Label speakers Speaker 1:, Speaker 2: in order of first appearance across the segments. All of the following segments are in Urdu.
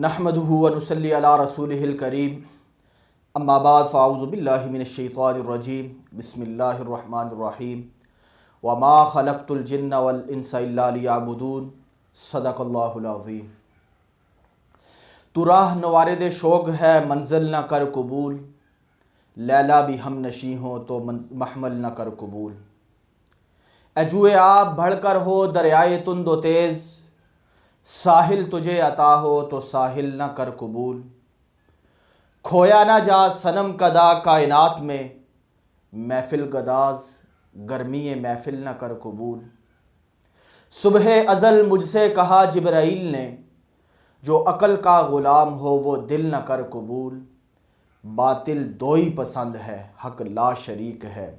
Speaker 1: نحمدہ ونصلی علی رسولہ الکریم اما بعد فاعوذ باللہ من الشیطان الرجیم بسم اللہ الرحمن الرحیم وما خلقت الجن والانس الا لیعبدون صدق اللہ العظیم۔ تو راہ نوارد شوق ہے منزل نہ کر قبول، لیلا بھی ہم نشیں ہو تو محمل نہ کر قبول۔ اے جوئے آب بڑھ کر ہو دریائے تند و تیز، ساحل تجھے عطا ہو تو ساحل نہ کر قبول۔ کھویا نہ جا صنم کدا کائنات میں، محفل گداز گرمی محفل نہ کر قبول۔ صبح ازل مجھ سے کہا جبرائیل نے، جو عقل کا غلام ہو وہ دل نہ کر قبول۔ باطل دو ہی پسند ہے حق لا شریک ہے،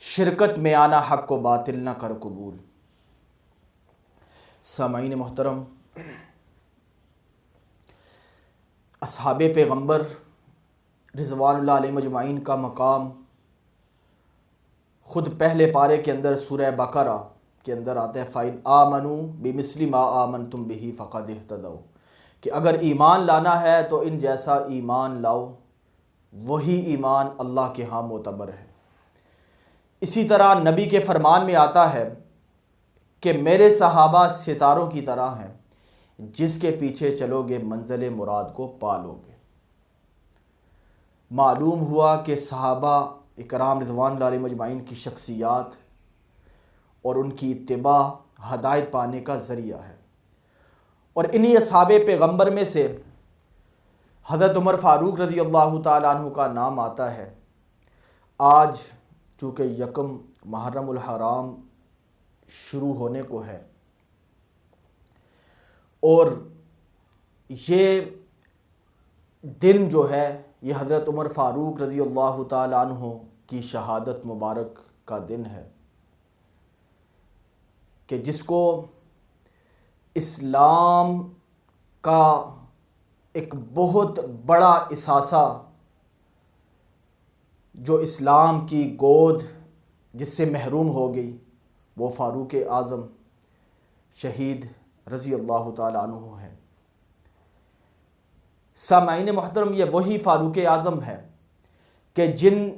Speaker 1: شرکت میں آنا حق کو باطل نہ کر قبول۔ سامعین محترم، اصحاب پیغمبر رضوان اللہ علیہ مجمعین کا مقام خود پہلے پارے کے اندر سورہ بقرہ کے اندر آتا ہے، فَإِنْ آمَنُوا بِمِثْلِ مَا آمَنْتُمْ بِهِ فَقَدِ اهْتَدَوْا، کہ اگر ایمان لانا ہے تو ان جیسا ایمان لاؤ، وہی ایمان اللہ کے ہاں معتبر ہے۔ اسی طرح نبی کے فرمان میں آتا ہے کہ میرے صحابہ ستاروں کی طرح ہیں، جس کے پیچھے چلو گے منزل مراد کو پالو گے۔ معلوم ہوا کہ صحابہ اکرام رضوان اللہ علیہ مجمعین کی شخصیات اور ان کی اتباع ہدایت پانے کا ذریعہ ہے، اور انہی اصحاب پیغمبر میں سے حضرت عمر فاروق رضی اللہ تعالیٰ عنہ کا نام آتا ہے۔ آج چونکہ یکم محرم الحرام شروع ہونے کو ہے، اور یہ دن جو ہے یہ حضرت عمر فاروق رضی اللہ تعالیٰ عنہ کی شہادت مبارک کا دن ہے، کہ جس کو اسلام کا ایک بہت بڑا اثاثہ، جو اسلام کی گود جس سے محروم ہو گئی، وہ فاروق اعظم شہید رضی اللہ تعالیٰ عنہ ہے۔ سامعین محترم، یہ وہی فاروق اعظم ہے کہ جن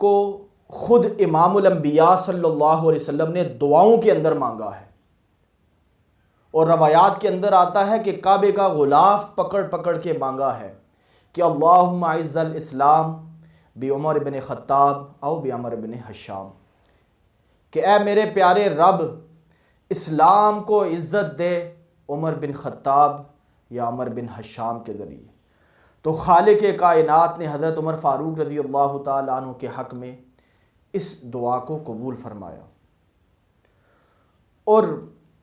Speaker 1: کو خود امام الانبیاء صلی اللہ علیہ وسلم نے دعاؤں کے اندر مانگا ہے، اور روایات کے اندر آتا ہے کہ کعبے کا غلاف پکڑ پکڑ کے مانگا ہے کہ اللہم اعز الاسلام بعمر بن خطاب او بعمر بن حشام، کہ اے میرے پیارے رب اسلام کو عزت دے عمر بن خطاب یا عمر بن حشام کے ذریعے۔ تو خالق کائنات نے حضرت عمر فاروق رضی اللہ تعالیٰ عنہ کے حق میں اس دعا کو قبول فرمایا، اور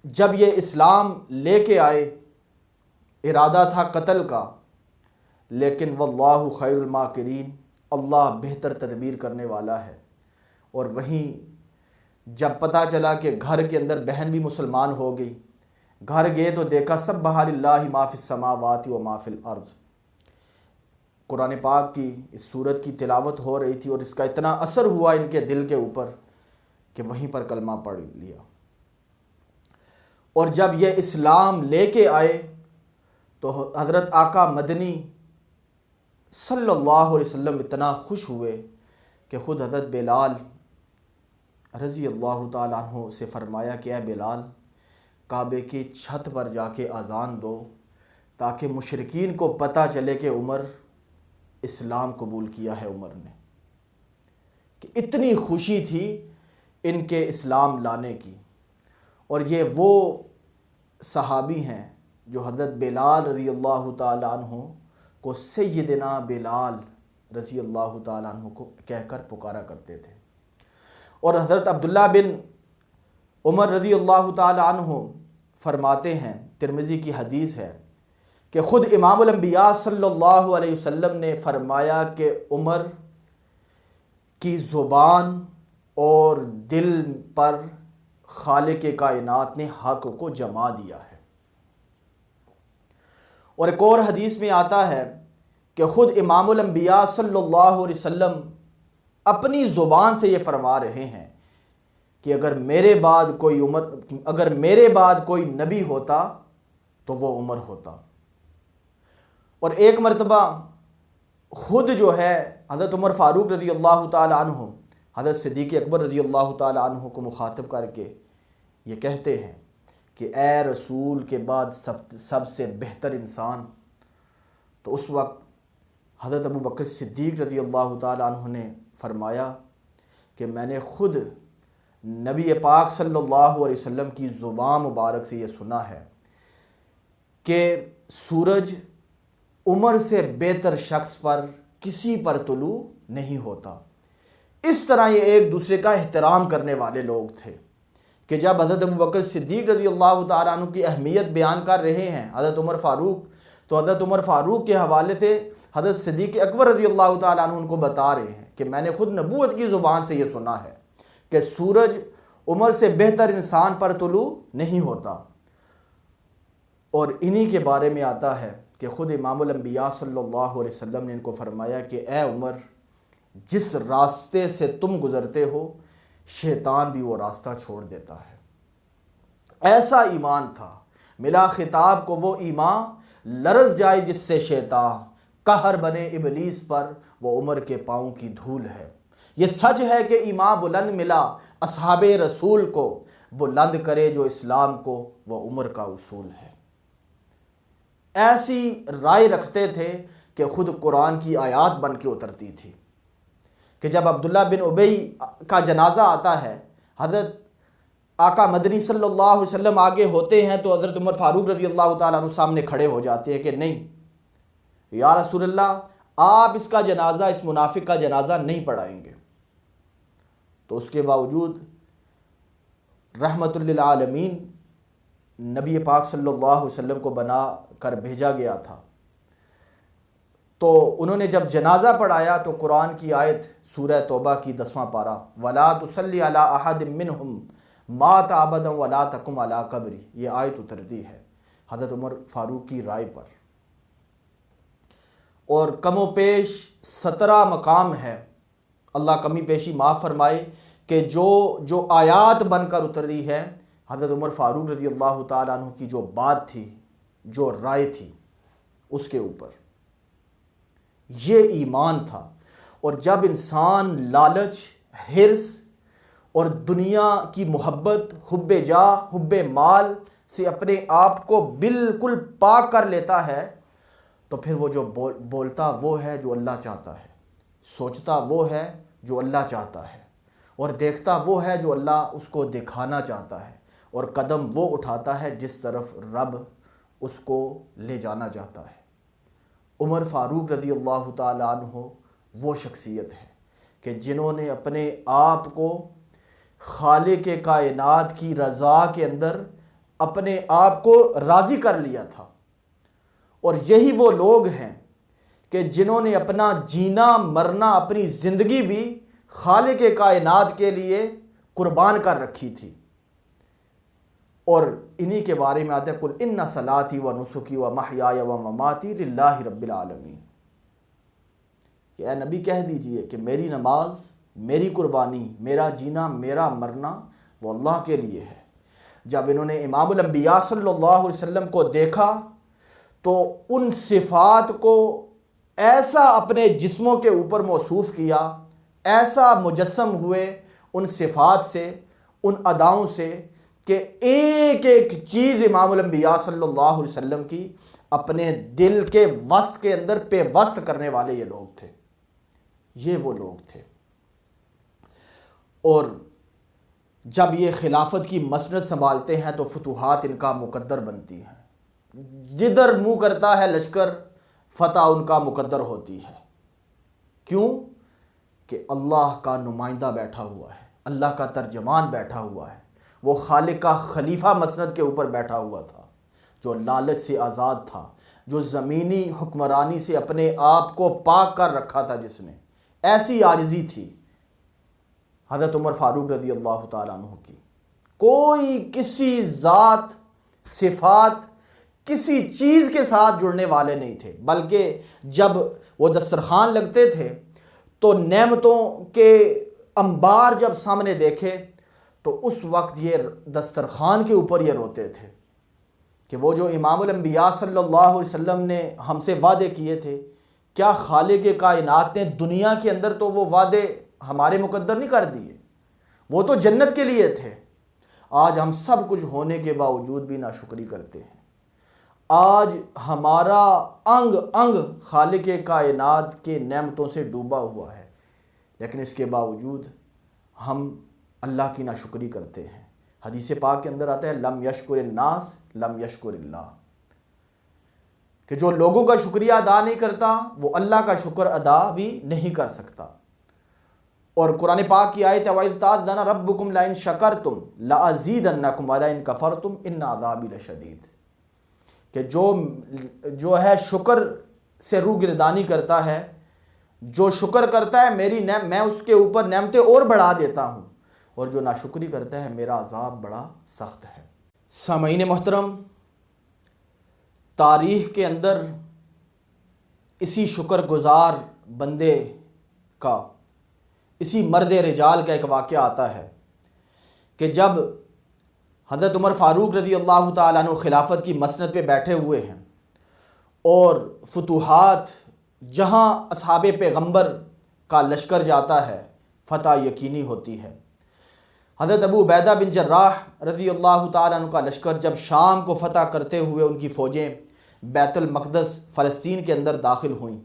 Speaker 1: جب یہ اسلام لے کے آئے ارادہ تھا قتل کا، لیکن واللہ خیر الماکرین، اللہ بہتر تدبیر کرنے والا ہے۔ اور وہیں جب پتہ چلا کہ گھر کے اندر بہن بھی مسلمان ہو گئی، گھر گئے تو دیکھا سبح للہ ما فی السماوات و ما فی الارض، قرآن پاک کی اس سورت کی تلاوت ہو رہی تھی، اور اس کا اتنا اثر ہوا ان کے دل کے اوپر کہ وہیں پر کلمہ پڑھ لیا۔ اور جب یہ اسلام لے کے آئے تو حضرت آقا مدنی صلی اللہ علیہ وسلم اتنا خوش ہوئے کہ خود حضرت بلال رضی اللہ تعالیٰ عنہ سے فرمایا کہ اے بلال، کعبے کی چھت پر جا کے اذان دو تاکہ مشرکین کو پتہ چلے کہ عمر اسلام قبول کیا ہے عمر نے، کہ اتنی خوشی تھی ان کے اسلام لانے کی۔ اور یہ وہ صحابی ہیں جو حضرت بلال رضی اللہ تعالیٰ عنہ کو سیدنا بلال رضی اللہ تعالیٰ عنہ کو کہہ کر پکارا کرتے تھے۔ اور حضرت عبداللہ بن عمر رضی اللہ تعالیٰ عنہ فرماتے ہیں، ترمذی کی حدیث ہے، کہ خود امام الانبیاء صلی اللہ علیہ وسلم نے فرمایا کہ عمر کی زبان اور دل پر خالق کائنات نے حق کو جما دیا ہے۔ اور ایک اور حدیث میں آتا ہے کہ خود امام الانبیاء صلی اللہ علیہ وسلم اپنی زبان سے یہ فرما رہے ہیں کہ اگر میرے بعد کوئی نبی ہوتا تو وہ عمر ہوتا۔ اور ایک مرتبہ خود جو ہے حضرت عمر فاروق رضی اللہ تعالی عنہ حضرت صدیق اکبر رضی اللہ تعالی عنہ کو مخاطب کر کے یہ کہتے ہیں کہ اے رسول کے بعد سب سے بہتر انسان. تو اس وقت حضرت ابو بکر صدیق رضی اللہ تعالی عنہ نے فرمایا کہ میں نے خود نبی پاک صلی اللہ علیہ وسلم کی زبان مبارک سے یہ سنا ہے کہ سورج عمر سے بہتر شخص پر کسی پر طلوع نہیں ہوتا. اس طرح یہ ایک دوسرے کا احترام کرنے والے لوگ تھے کہ جب حضرت ابو بکر صدیق رضی اللہ تعالیٰ عنہ کی اہمیت بیان کر رہے ہیں حضرت عمر فاروق، تو حضرت عمر فاروق کے حوالے سے حضرت صدیق اکبر رضی اللہ تعالیٰ عنہ ان کو بتا رہے ہیں کہ میں نے خود نبوت کی زبان سے یہ سنا ہے کہ سورج عمر سے بہتر انسان پر طلوع نہیں ہوتا. اور انہی کے بارے میں آتا ہے کہ خود امام الانبیاء صلی اللہ علیہ وسلم نے ان کو فرمایا کہ اے عمر، جس راستے سے تم گزرتے ہو شیطان بھی وہ راستہ چھوڑ دیتا ہے. ایسا ایمان تھا، ملا خطاب کو وہ ایمان لرز جائے جس سے شیطان، قہر بنے ابلیس پر وہ عمر کے پاؤں کی دھول ہے. یہ سچ ہے کہ ایمان بلند ملا اصحاب رسول کو، بلند کرے جو اسلام کو وہ عمر کا اصول ہے. ایسی رائے رکھتے تھے کہ خود قرآن کی آیات بن کے اترتی تھی کہ جب عبداللہ بن ابی کا جنازہ آتا ہے، حضرت آقا مدنی صلی اللہ علیہ وسلم آگے ہوتے ہیں تو حضرت عمر فاروق رضی اللہ تعالیٰ عنہ سامنے کھڑے ہو جاتے ہیں کہ نہیں یا رسول اللہ، آپ اس کا جنازہ، اس منافق کا جنازہ نہیں پڑھائیں گے. تو اس کے باوجود رحمت للعالمین نبی پاک صلی اللہ علیہ وسلم کو بنا کر بھیجا گیا تھا. تو انہوں نے جب جنازہ پڑھایا تو قرآن کی آیت سورہ توبہ کی 10واں پارہ وَلَا تُصَلِّ عَلَىٰ أَحَدٍ مِّنْهُمْ مَاتَ أَبَدًا وَلَا تَقُمْ عَلَىٰ قَبْرِهِ، یہ آیت اترتی ہے حضرت عمر فاروق کی رائے پر. اور کم و پیش 17 مقام ہے، اللہ کمی پیشی معاف فرمائے، کہ جو آیات بن کر اتری ہے حضرت عمر فاروق رضی اللہ تعالیٰ عنہ کی جو بات تھی، جو رائے تھی، اس کے اوپر یہ ایمان تھا. اور جب انسان لالچ، حرص اور دنیا کی محبت، حب جاہ، حب مال سے اپنے آپ کو بالکل پاک کر لیتا ہے تو پھر وہ جو بولتا وہ ہے جو اللہ چاہتا ہے، سوچتا وہ ہے جو اللہ چاہتا ہے، اور دیکھتا وہ ہے جو اللہ اس کو دکھانا چاہتا ہے، اور قدم وہ اٹھاتا ہے جس طرف رب اس کو لے جانا چاہتا ہے. عمر فاروق رضی اللہ تعالیٰ عنہ وہ شخصیت ہے کہ جنہوں نے اپنے آپ کو خالق کائنات کی رضا کے اندر اپنے آپ کو راضی کر لیا تھا. اور یہی وہ لوگ ہیں کہ جنہوں نے اپنا جینا مرنا، اپنی زندگی بھی خالق کائنات کے لیے قربان کر رکھی تھی. اور انہی کے بارے میں آتا ہے قُلْ إِنَّ صَلَاتِي وَنُسُكِي وَمَحْيَايَ وَمَمَاتِي لِلَّهِ رَبِّ الْعَالَمِينَ، کہ اے نبی کہہ دیجئے کہ میری نماز، میری قربانی، میرا جینا، میرا مرنا وہ اللہ کے لیے ہے. جب انہوں نے امام الانبیاء صلی اللہ علیہ وسلم کو دیکھا تو ان صفات کو ایسا اپنے جسموں کے اوپر موصوف کیا، ایسا مجسم ہوئے ان صفات سے، ان اداؤں سے، کہ ایک ایک چیز امام الانبیاء صلی اللہ علیہ وسلم کی اپنے دل کے وسط کے اندر پیوست کرنے والے یہ لوگ تھے. یہ وہ لوگ تھے. اور جب یہ خلافت کی مسند سنبھالتے ہیں تو فتوحات ان کا مقدر بنتی ہیں. جدھر منہ کرتا ہے لشکر، فتح ان کا مقدر ہوتی ہے. کیوں؟ کہ اللہ کا نمائندہ بیٹھا ہوا ہے، اللہ کا ترجمان بیٹھا ہوا ہے، وہ خالق کا خلیفہ مسند کے اوپر بیٹھا ہوا تھا، جو لالچ سے آزاد تھا، جو زمینی حکمرانی سے اپنے آپ کو پاک کر رکھا تھا، جس نے ایسی عاجزی تھی حضرت عمر فاروق رضی اللہ تعالیٰ عنہ کی. کوئی کسی ذات، صفات، کسی چیز کے ساتھ جڑنے والے نہیں تھے، بلکہ جب وہ دسترخوان لگتے تھے تو نعمتوں کے انبار جب سامنے دیکھے تو اس وقت یہ دسترخوان کے اوپر یہ روتے تھے کہ وہ جو امام الانبیاء صلی اللہ علیہ وسلم نے ہم سے وعدے کیے تھے، کیا خالق کائنات نے دنیا کے اندر تو وہ وعدے ہمارے مقدر نہیں کر دیے؟ وہ تو جنت کے لیے تھے۔ آج ہم سب کچھ ہونے کے باوجود بھی ناشکری کرتے ہیں۔ آج ہمارا انگ انگ خالق کائنات کے نعمتوں سے ڈوبا ہوا ہے، لیکن اس کے باوجود ہم اللہ کی ناشکری کرتے ہیں۔ حدیث پاک کے اندر آتا ہے لم یشکر الناس لم یشکر اللہ، کہ جو لوگوں کا شکریہ ادا نہیں کرتا وہ اللہ کا شکر ادا بھی نہیں کر سکتا۔ اور قرآن پاک کی آیت وَإِذْ تَأَذَّنَ رَبُّكُمْ لَئِن شَكَرْتُمْ لَأَزِيدَنَّكُمْ وَلَئِن كَفَرْتُمْ إِنَّ عَذَابِي لَشَدِيدٌ، کہ جو ہے شکر سے روگردانی کرتا ہے، جو شکر کرتا ہے میں اس کے اوپر نعمتیں اور بڑھا دیتا ہوں، اور جو ناشکری کرتا ہے میرا عذاب بڑا سخت ہے۔ سامعین محترم، تاریخ کے اندر اسی شکر گزار بندے کا، اسی مرد رجال کا ایک واقعہ آتا ہے کہ جب حضرت عمر فاروق رضی اللہ تعالیٰ عنہ خلافت کی مسند پہ بیٹھے ہوئے ہیں اور فتوحات جہاں اصحاب پیغمبر کا لشکر جاتا ہے فتح یقینی ہوتی ہے۔ حضرت ابو عبیدہ بن جراح رضی اللہ تعالیٰ عنہ کا لشکر جب شام کو فتح کرتے ہوئے ان کی فوجیں بیت المقدس فلسطین کے اندر داخل ہوئیں،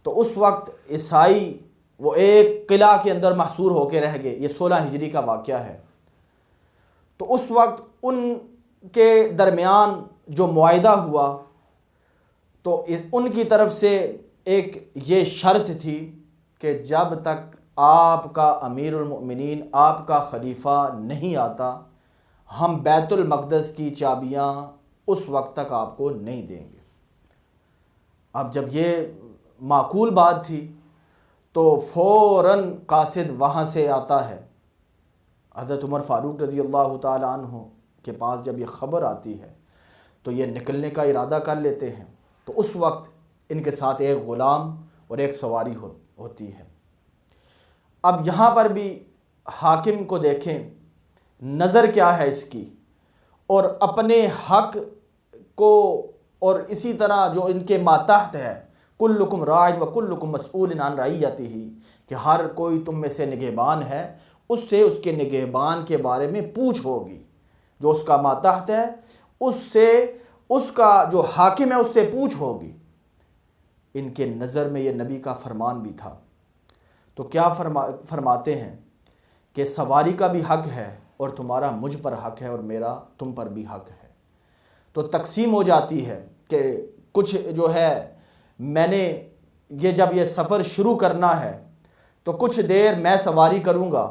Speaker 1: تو اس وقت عیسائی وہ ایک قلعہ کے اندر محصور ہو کے رہ گئے۔ یہ 16 ہجری کا واقعہ ہے۔ تو اس وقت ان کے درمیان جو معاہدہ ہوا تو ان کی طرف سے ایک یہ شرط تھی کہ جب تک آپ کا امیر المؤمنین، آپ کا خلیفہ نہیں آتا، ہم بیت المقدس کی چابیاں اس وقت تک آپ کو نہیں دیں گے۔ اب جب یہ معقول بات تھی تو فوراً قاصد وہاں سے آتا ہے۔ حضرت عمر فاروق رضی اللہ تعالیٰ عنہ کے پاس جب یہ خبر آتی ہے تو یہ نکلنے کا ارادہ کر لیتے ہیں۔ تو اس وقت ان کے ساتھ ایک غلام اور ایک سواری ہوتی ہے۔ اب یہاں پر بھی حاکم کو دیکھیں نظر کیا ہے اس کی، اور اپنے حق کو، اور اسی طرح جو ان کے ماتحت ہے کلکم راع و کلکم مسئول عن رعیتہ، کہ ہر کوئی تم میں سے نگہبان ہے، اس سے اس کے نگہبان کے بارے میں پوچھ ہوگی۔ جو اس کا ماتحت ہے اس سے، اس کا جو حاکم ہے اس سے پوچھ ہوگی۔ ان کے نظر میں یہ نبی کا فرمان بھی تھا۔ تو کیا فرماتے ہیں کہ سواری کا بھی حق ہے اور تمہارا مجھ پر حق ہے اور میرا تم پر بھی حق ہے۔ تو تقسیم ہو جاتی ہے کہ کچھ جو ہے میں نے جب یہ سفر شروع کرنا ہے تو کچھ دیر میں سواری کروں گا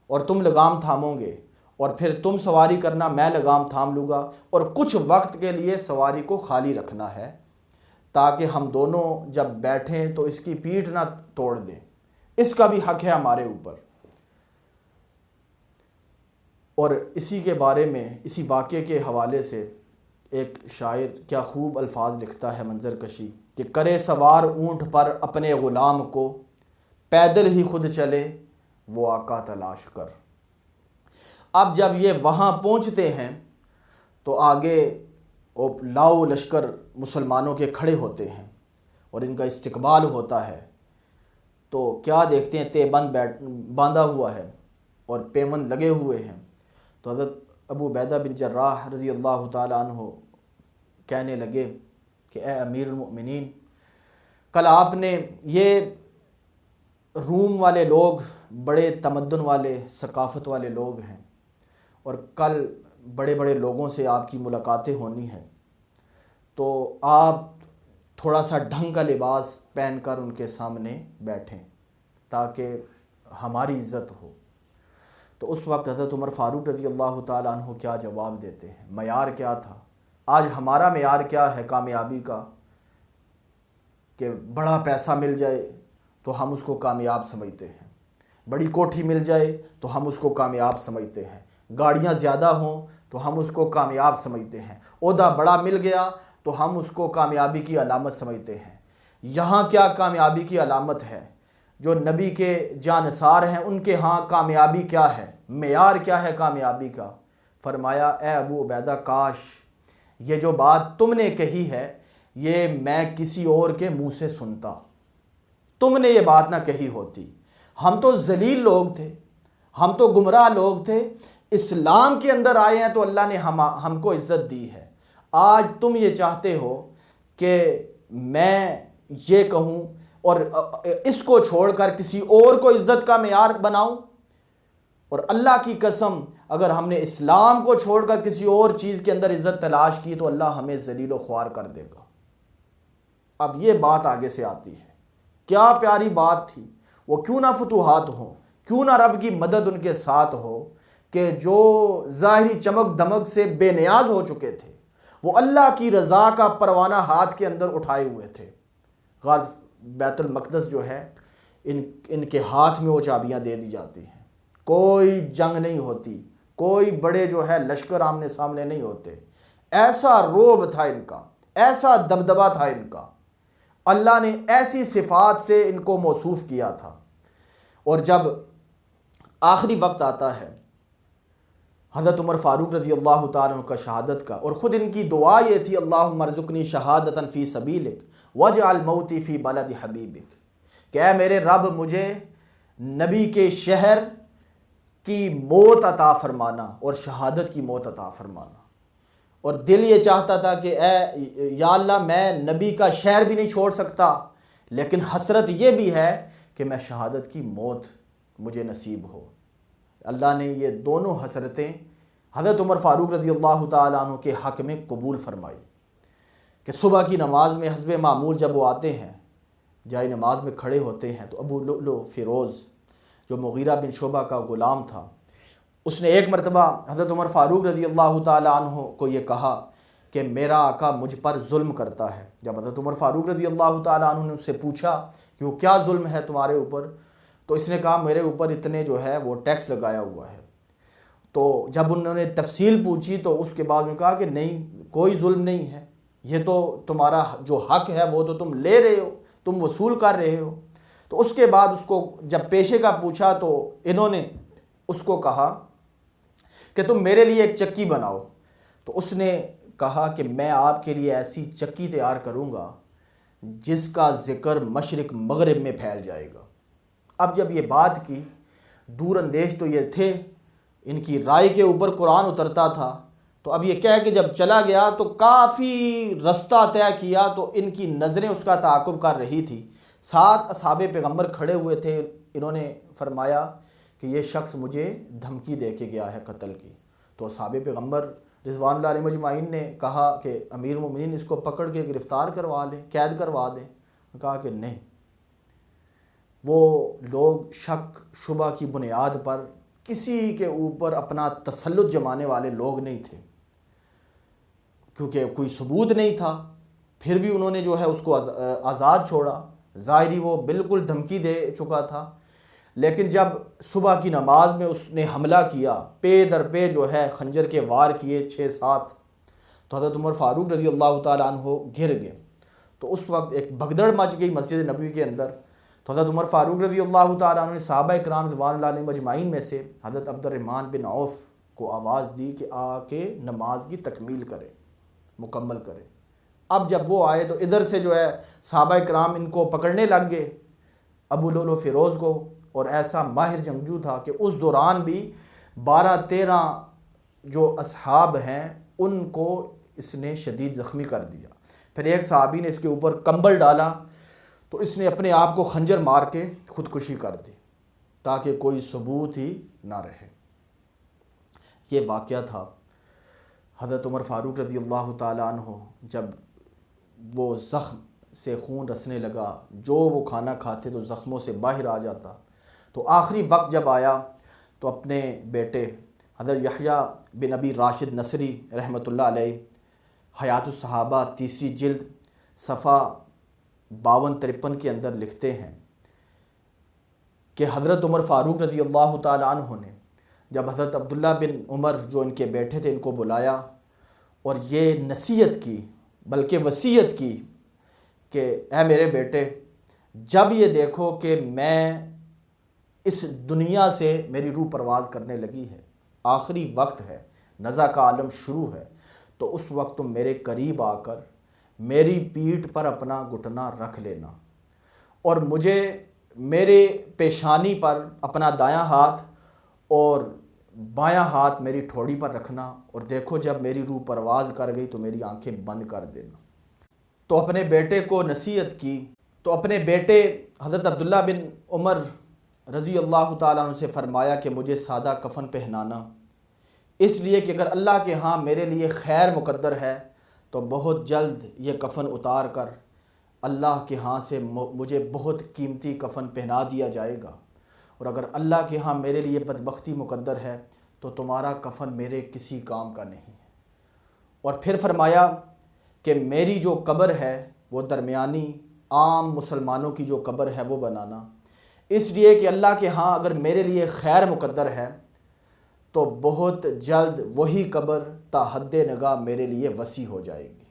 Speaker 1: اور تم لگام تھامو گے، اور پھر تم سواری کرنا، میں لگام تھام لوں گا، اور کچھ وقت کے لیے سواری کو خالی رکھنا ہے تاکہ ہم دونوں جب بیٹھیں تو اس کی پیٹھ نہ توڑ دیں۔ اس کا بھی حق ہے ہمارے اوپر۔ اور اسی کے بارے میں، اسی واقعے کے حوالے سے ایک شاعر کیا خوب الفاظ لکھتا ہے، منظر کشی، کہ کرے سوار اونٹ پر اپنے غلام کو، پیدل ہی خود چلے وہ آقا تلاش کر۔ اب جب یہ وہاں پہنچتے ہیں تو آگے لاؤ لشکر مسلمانوں کے کھڑے ہوتے ہیں اور ان کا استقبال ہوتا ہے۔ تو کیا دیکھتے ہیں، تے بند باندھا ہوا ہے اور پیمند لگے ہوئے ہیں۔ تو حضرت ابو عبیدہ بن جراح رضی اللہ تعالیٰ عنہ کہنے لگے کہ اے امیر المؤمنین، کل آپ نے، یہ روم والے لوگ بڑے تمدن والے، ثقافت والے لوگ ہیں، اور کل بڑے بڑے لوگوں سے آپ کی ملاقاتیں ہونی ہیں، تو آپ تھوڑا سا ڈھنگ کا لباس پہن کر ان کے سامنے بیٹھیں تاکہ ہماری عزت ہو۔ تو اس وقت حضرت عمر فاروق رضی اللہ تعالیٰ عنہ کیا جواب دیتے ہیں؟ معیار کیا تھا؟ آج ہمارا معیار کیا ہے کامیابی کا؟ کہ بڑا پیسہ مل جائے تو ہم اس کو کامیاب سمجھتے ہیں، بڑی کوٹھی مل جائے تو ہم اس کو کامیاب سمجھتے ہیں، گاڑیاں زیادہ ہوں تو ہم اس کو کامیاب سمجھتے ہیں، عہدہ بڑا مل گیا تو ہم اس کو کامیابی کی علامت سمجھتے ہیں۔ یہاں کیا کامیابی کی علامت ہے؟ جو نبی کے جانثار ہیں ان کے ہاں کامیابی کیا ہے؟ معیار کیا ہے کامیابی کا؟ فرمایا اے ابو عبیدہ، کاش یہ جو بات تم نے کہی ہے یہ میں کسی اور کے منہ سے سنتا، تم نے یہ بات نہ کہی ہوتی، ہم تو ذلیل لوگ تھے، ہم تو گمراہ لوگ تھے، اسلام کے اندر آئے ہیں تو اللہ نے ہم کو عزت دی ہے، آج تم یہ چاہتے ہو کہ میں یہ کہوں اور اس کو چھوڑ کر کسی اور کو عزت کا معیار بناؤں؟ اور اللہ کی قسم اگر ہم نے اسلام کو چھوڑ کر کسی اور چیز کے اندر عزت تلاش کی تو اللہ ہمیں ذلیل و خوار کر دے گا۔ اب یہ بات آگے سے آتی ہے، کیا پیاری بات تھی، وہ کیوں نہ فتوحات ہوں، کیوں نہ رب کی مدد ان کے ساتھ ہو کہ جو ظاہری چمک دمک سے بے نیاز ہو چکے تھے وہ اللہ کی رضا کا پروانہ ہاتھ کے اندر اٹھائے ہوئے تھے۔ غرض بیت المقدس جو ہے ان کے ہاتھ میں وہ چابیاں دے دی جاتی ہیں، کوئی جنگ نہیں ہوتی، کوئی بڑے جو ہے لشکر آمنے سامنے نہیں ہوتے، ایسا روب تھا ان کا، ایسا دبدبا تھا ان کا، اللہ نے ایسی صفات سے ان کو موصوف کیا تھا۔ اور جب آخری وقت آتا ہے حضرت عمر فاروق رضی اللہ تعالیٰ عنہ کا شہادت کا، اور خود ان کی دعا یہ تھی اللہم ارزقنی شہادتا فی سبیلک واجعل موتی فی بلد حبیبک، کہ اے میرے رب مجھے نبی کے شہر کی موت عطا فرمانا اور شہادت کی موت عطا فرمانا۔ اور دل یہ چاہتا تھا کہ اے یا اللہ میں نبی کا شہر بھی نہیں چھوڑ سکتا، لیکن حسرت یہ بھی ہے کہ میں شہادت کی موت مجھے نصیب ہو۔ اللہ نے یہ دونوں حسرتیں حضرت عمر فاروق رضی اللہ تعالیٰ عنہ کے حق میں قبول فرمائی کہ صبح کی نماز میں حسب معمول جب وہ آتے ہیں، جائے نماز میں کھڑے ہوتے ہیں، تو ابو لؤلؤ فیروز جو مغیرہ بن شعبہ کا غلام تھا، اس نے ایک مرتبہ حضرت عمر فاروق رضی اللہ تعالیٰ عنہ کو یہ کہا کہ میرا آقا مجھ پر ظلم کرتا ہے۔ جب حضرت عمر فاروق رضی اللہ تعالیٰ عنہ نے اس سے پوچھا کہ وہ کیا ظلم ہے تمہارے اوپر، تو اس نے کہا میرے اوپر اتنے جو ہے وہ ٹیکس لگایا ہوا ہے۔ تو جب انہوں نے تفصیل پوچھی تو اس کے بعد انہوں نے کہا کہ نہیں، کوئی ظلم نہیں ہے، یہ تو تمہارا جو حق ہے وہ تو تم لے رہے ہو، تم وصول کر رہے ہو۔ تو اس کے بعد اس کو جب پیشے کا پوچھا تو انہوں نے اس کو کہا کہ تم میرے لیے ایک چکی بناؤ۔ تو اس نے کہا کہ میں آپ کے لیے ایسی چکی تیار کروں گا جس کا ذکر مشرق مغرب میں پھیل جائے گا۔ اب جب یہ بات کی، دور اندیش تو یہ تھے، ان کی رائے کے اوپر قرآن اترتا تھا، تو اب یہ کہہ کہ جب چلا گیا تو کافی رستہ طے کیا تو ان کی نظریں اس کا تعاقب کر رہی تھی، ساتھ اصحاب پیغمبر کھڑے ہوئے تھے، انہوں نے فرمایا کہ یہ شخص مجھے دھمکی دے کے گیا ہے قتل کی۔ تو اصحاب پیغمبر رضوان اللہ علیہم اجمعین نے کہا کہ امیر المومنین اس کو پکڑ کے گرفتار کروا لیں، قید کروا دیں۔ کہا کہ نہیں، وہ لوگ شک شبہ کی بنیاد پر کسی کے اوپر اپنا تسلط جمانے والے لوگ نہیں تھے، کیونکہ کوئی ثبوت نہیں تھا، پھر بھی انہوں نے جو ہے اس کو آزاد چھوڑا۔ ظاہری وہ بالکل دھمکی دے چکا تھا، لیکن جب صبح کی نماز میں اس نے حملہ کیا، پے در پے جو ہے خنجر کے وار کیے 6-7، تو حضرت عمر فاروق رضی اللہ تعالیٰ عنہ گر گئے۔ تو اس وقت ایک بھگدڑ مچ گئی مسجد نبوی کے اندر۔ تو حضرت عمر فاروق رضی اللہ تعالیٰ عنہ نے صحابہ اکرام رضوان اللہ علیہم اجمعین میں سے حضرت عبد الرحمن بن عوف کو آواز دی کہ آ کے نماز کی تکمیل کرے، مکمل کرے۔ اب جب وہ آئے تو ادھر سے جو ہے صحابہ اکرام ان کو پکڑنے لگ گئے، ابو لؤلؤ فیروز کو، اور ایسا ماہر جنگجو تھا کہ اس دوران بھی 12-13 جو اصحاب ہیں ان کو اس نے شدید زخمی کر دیا۔ پھر ایک صحابی نے اس کے اوپر کمبل ڈالا تو اس نے اپنے آپ کو خنجر مار کے خودکشی کر دی تاکہ کوئی ثبوت ہی نہ رہے۔ یہ واقعہ تھا۔ حضرت عمر فاروق رضی اللہ تعالیٰ عنہ جب وہ زخم سے خون رسنے لگا، جو وہ کھانا کھاتے تو زخموں سے باہر آ جاتا، تو آخری وقت جب آیا تو اپنے بیٹے حضرت یحییٰ بن ابی راشد نصری رحمۃ اللہ علیہ حیات الصحابہ 3 جلد صفحہ 52-53 کے اندر لکھتے ہیں کہ حضرت عمر فاروق رضی اللہ تعالیٰ عنہ نے جب حضرت عبداللہ بن عمر جو ان کے بیٹے تھے ان کو بلایا اور یہ نصیحت کی، بلکہ وصیت کی کہ اے میرے بیٹے، جب یہ دیکھو کہ میں اس دنیا سے میری روح پرواز کرنے لگی ہے، آخری وقت ہے، نزع کا عالم شروع ہے، تو اس وقت تم میرے قریب آ کر میری پیٹھ پر اپنا گھٹنا رکھ لینا اور مجھے میرے پیشانی پر اپنا دایاں ہاتھ اور بایاں ہاتھ میری ٹھوڑی پر رکھنا، اور دیکھو جب میری روح پرواز کر گئی تو میری آنکھیں بند کر دینا۔ تو اپنے بیٹے کو نصیحت کی تو اپنے بیٹے حضرت عبداللہ بن عمر رضی اللہ تعالیٰ عنہ سے فرمایا کہ مجھے سادہ کفن پہنانا، اس لیے کہ اگر اللہ کے ہاں میرے لیے خیر مقدر ہے تو بہت جلد یہ کفن اتار کر اللہ کے ہاں سے مجھے بہت قیمتی کفن پہنا دیا جائے گا، اور اگر اللہ کے ہاں میرے لیے بدبختی مقدر ہے تو تمہارا کفن میرے کسی کام کا نہیں ہے۔ اور پھر فرمایا کہ میری جو قبر ہے وہ درمیانی عام مسلمانوں کی جو قبر ہے وہ بنانا، اس لیے کہ اللہ کے ہاں اگر میرے لیے خیر مقدر ہے تو بہت جلد وہی قبر تا حد نگاہ میرے لیے وسیع ہو جائے گی،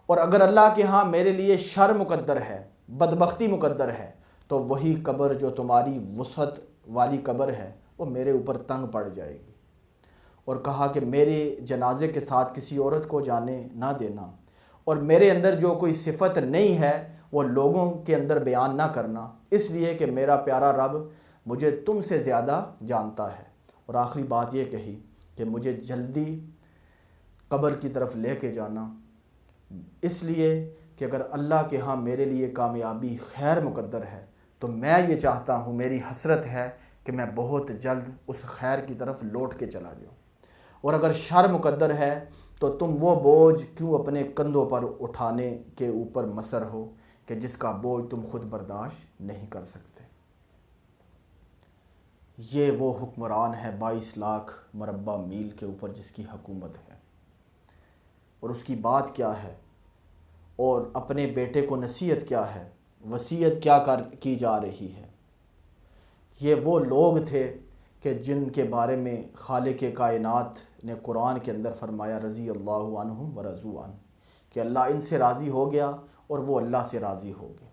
Speaker 1: اور اگر اللہ کے ہاں میرے لیے شر مقدر ہے، بدبختی مقدر ہے، تو وہی قبر جو تمہاری وسعت والی قبر ہے وہ میرے اوپر تنگ پڑ جائے گی۔ اور کہا کہ میرے جنازے کے ساتھ کسی عورت کو جانے نہ دینا، اور میرے اندر جو کوئی صفت نہیں ہے وہ لوگوں کے اندر بیان نہ کرنا، اس لیے کہ میرا پیارا رب مجھے تم سے زیادہ جانتا ہے۔ اور آخری بات یہ کہی کہ مجھے جلدی قبر کی طرف لے کے جانا، اس لیے کہ اگر اللہ کے ہاں میرے لیے کامیابی خیر مقدر ہے تو میں یہ چاہتا ہوں، میری حسرت ہے کہ میں بہت جلد اس خیر کی طرف لوٹ کے چلا جاؤں، اور اگر شر مقدر ہے تو تم وہ بوجھ کیوں اپنے کندھوں پر اٹھانے کے اوپر مصر ہو کہ جس کا بوجھ تم خود برداشت نہیں کر سکتے۔ یہ وہ حکمران ہے 22 لاکھ مربع میل کے اوپر جس کی حکومت ہے، اور اس کی بات کیا ہے، اور اپنے بیٹے کو نصیحت کیا ہے، وصیت کیا کی جا رہی ہے۔ یہ وہ لوگ تھے کہ جن کے بارے میں خالق کائنات نے قرآن کے اندر فرمایا رضی اللہ عنہم ورضوا عنہ، کہ اللہ ان سے راضی ہو گیا اور وہ اللہ سے راضی ہو گئے۔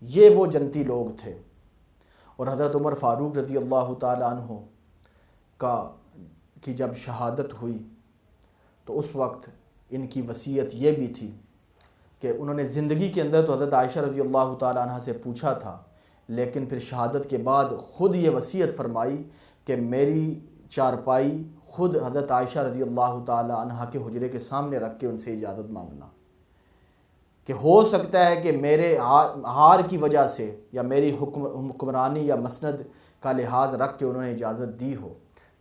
Speaker 1: یہ وہ جنتی لوگ تھے۔ اور حضرت عمر فاروق رضی اللہ تعالیٰ عنہ کی جب شہادت ہوئی تو اس وقت ان کی وصیت یہ بھی تھی کہ انہوں نے زندگی کے اندر تو حضرت عائشہ رضی اللہ تعالیٰ عنہ سے پوچھا تھا، لیکن پھر شہادت کے بعد خود یہ وصیت فرمائی کہ میری چارپائی خود حضرت عائشہ رضی اللہ تعالیٰ عنہ کے حجرے کے سامنے رکھ کے ان سے اجازت مانگنا، کہ ہو سکتا ہے کہ میرے ہار کی وجہ سے یا میری حکمرانی یا مسند کا لحاظ رکھ کے انہوں نے اجازت دی ہو،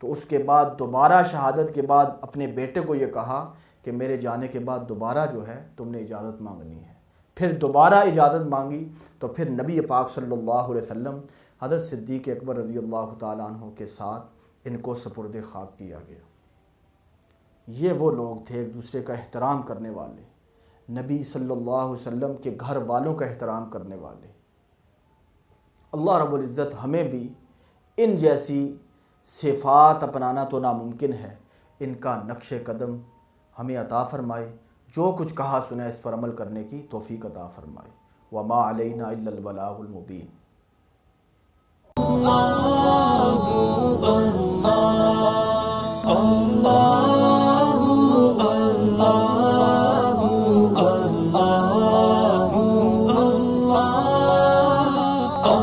Speaker 1: تو اس کے بعد دوبارہ شہادت کے بعد اپنے بیٹے کو یہ کہا کہ میرے جانے کے بعد دوبارہ جو ہے تم نے اجازت مانگنی ہے۔ پھر دوبارہ اجازت مانگی تو پھر نبی پاک صلی اللہ علیہ وسلم حضرت صدیق اکبر رضی اللہ تعالیٰ عنہ کے ساتھ ان کو سپرد خاک کیا گیا۔ یہ وہ لوگ تھے ایک دوسرے کا احترام کرنے والے، نبی صلی اللہ علیہ وسلم کے گھر والوں کا احترام کرنے والے۔ اللہ رب العزت ہمیں بھی ان جیسی صفات اپنانا تو ناممکن ہے، ان کا نقش قدم ہمیں عطا فرمائے، جو کچھ کہا سنا اس پر عمل کرنے کی توفیق عطا فرمائے۔ وما علینا الا البلاغ المبین۔